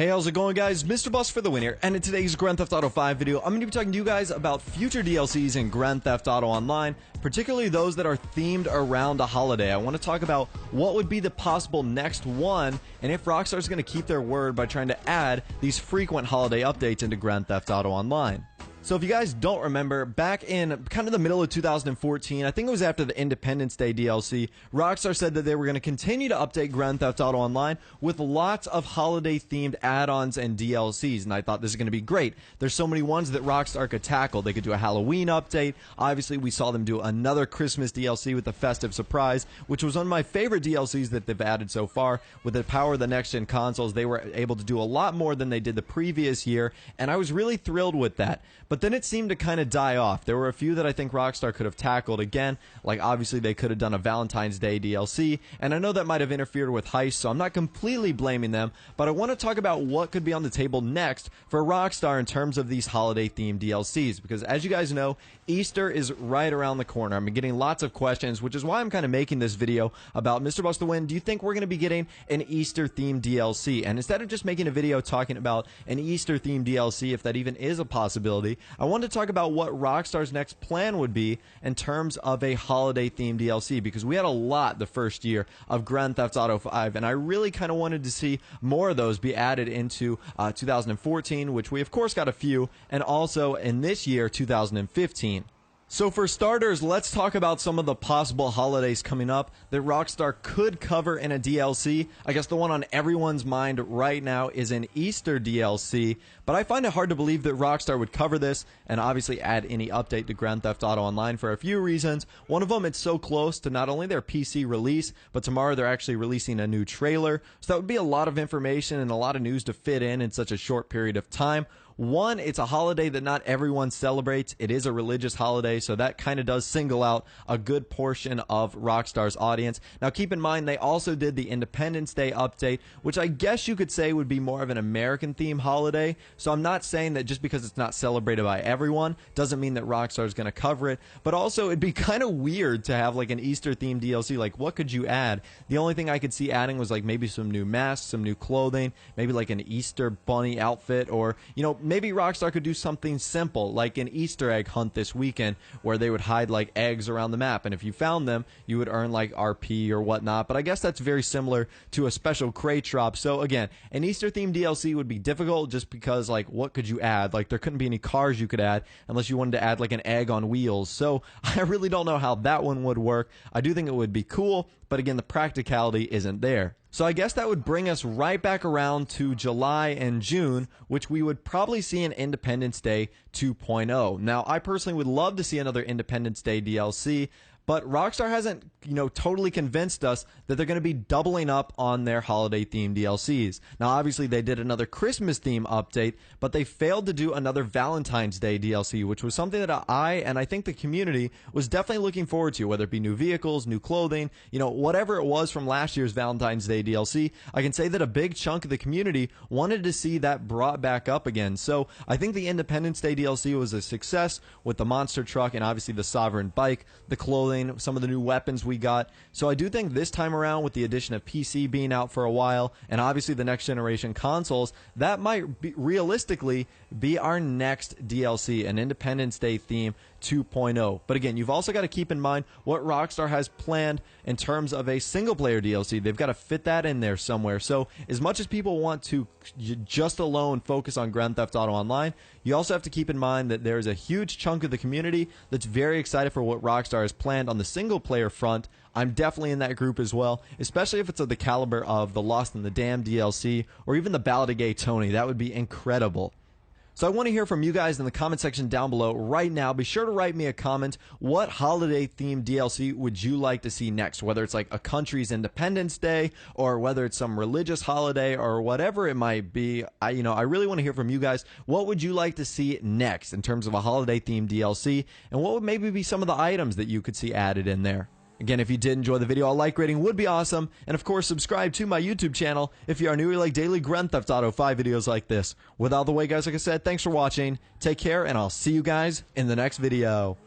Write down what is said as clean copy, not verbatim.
Hey, how's it going, guys? Mr. Bus for the win here, and in today's Grand Theft Auto 5 video, I'm going to be talking to you guys about future DLCs in Grand Theft Auto Online, particularly those that are themed around a holiday. I want to talk about what would be the possible next one, and if Rockstar is going to keep their word by trying to add these frequent holiday updates into Grand Theft Auto Online. So if you guys don't remember, back in kind of the middle of 2014, I think it was after the Independence Day DLC, Rockstar said that they were going to continue to update Grand Theft Auto Online with lots of holiday-themed add-ons and DLCs, and I thought this is going to be great. There's so many ones that Rockstar could tackle. They could do a Halloween update. Obviously, we saw them do another Christmas DLC with the Festive Surprise, which was one of my favorite DLCs that they've added so far. With the power of the next-gen consoles, they were able to do a lot more than they did the previous year, and I was really thrilled with that. But then it seemed to kind of die off. There were a few that I think Rockstar could have tackled again, like obviously they could have done a Valentine's Day DLC, and I know that might have interfered with Heist, so I'm not completely blaming them, but I want to talk about what could be on the table next for Rockstar in terms of these holiday-themed DLCs, because as you guys know, Easter is right around the corner. I'm getting lots of questions, which is why I'm kind of making this video about Mr. Bus to Win. Do you think we're going to be getting an Easter-themed DLC? And instead of just making a video talking about an Easter-themed DLC, if that even is a possibility, I want to talk about what Rockstar's next plan would be in terms of a holiday-themed DLC, because we had a lot the first year of Grand Theft Auto 5, and I really kind of wanted to see more of those be added into 2014, which we of course got a few, and also in this year, 2015. So for starters, let's talk about some of the possible holidays coming up that Rockstar could cover in a DLC. I guess the one on everyone's mind right now is an Easter DLC, but I find it hard to believe that Rockstar would cover this and obviously add any update to Grand Theft Auto Online for a few reasons. One of them, it's so close to not only their PC release, but tomorrow they're actually releasing a new trailer. So that would be a lot of information and a lot of news to fit in such a short period of time. One, it's a holiday that not everyone celebrates. It is a religious holiday, so that kind of does single out a good portion of Rockstar's audience. Now, keep in mind, they also did the Independence Day update, which I guess you could say would be more of an American-themed holiday. So I'm not saying that just because it's not celebrated by everyone doesn't mean that Rockstar is going to cover it. But also, it'd be kind of weird to have like an Easter-themed DLC. Like, what could you add? The only thing I could see adding was like maybe some new masks, some new clothing, maybe like an Easter bunny outfit, or, you know, maybe Rockstar could do something simple like an Easter egg hunt this weekend where they would hide like eggs around the map, and if you found them you would earn like RP or whatnot. But I guess that's very similar to a special crate drop. So again, an Easter themed DLC would be difficult just because like what could you add? Like there couldn't be any cars you could add unless you wanted to add like an egg on wheels. So I really don't know how that one would work. I do think it would be cool, but again, the practicality isn't there. So I guess that would bring us right back around to July and June, which we would probably see an Independence Day 2.0. Now, I personally would love to see another Independence Day DLC, but Rockstar hasn't, totally convinced us that they're going to be doubling up on their holiday-themed DLCs. Now, obviously, they did another Christmas-theme update, but they failed to do another Valentine's Day DLC, which was something that I think the community was definitely looking forward to, whether it be new vehicles, new clothing, whatever it was from last year's Valentine's Day DLC. I can say that a big chunk of the community wanted to see that brought back up again. So I think the Independence Day DLC was a success with the monster truck and obviously the Sovereign bike, the clothing, some of the new weapons we got. So I do think this time around, with the addition of PC being out for a while and obviously the next generation consoles, that might be, realistically be our next DLC, an Independence Day theme 2.0. But again, you've also got to keep in mind what Rockstar has planned in terms of a single player DLC. They've got to fit that in there somewhere. So as much as people want to just alone focus on Grand Theft Auto Online, you also have to keep in mind that there's a huge chunk of the community that's very excited for what Rockstar has planned on the single player front. I'm definitely in that group as well, especially if it's of the caliber of the Lost in the Dam DLC or even the Ballad of Gay Tony. That would be incredible. So I want to hear from you guys in the comment section down below right now. Be sure to write me a comment. What holiday-themed DLC would you like to see next? Whether it's like a country's Independence Day or whether it's some religious holiday or whatever it might be. I really want to hear from you guys. What would you like to see next in terms of a holiday-themed DLC? And what would maybe be some of the items that you could see added in there? Again, if you did enjoy the video, a like rating would be awesome. And of course, subscribe to my YouTube channel if you are new. You like daily Grand Theft Auto 5 videos like this. With all the way, guys, like I said, thanks for watching. Take care, and I'll see you guys in the next video.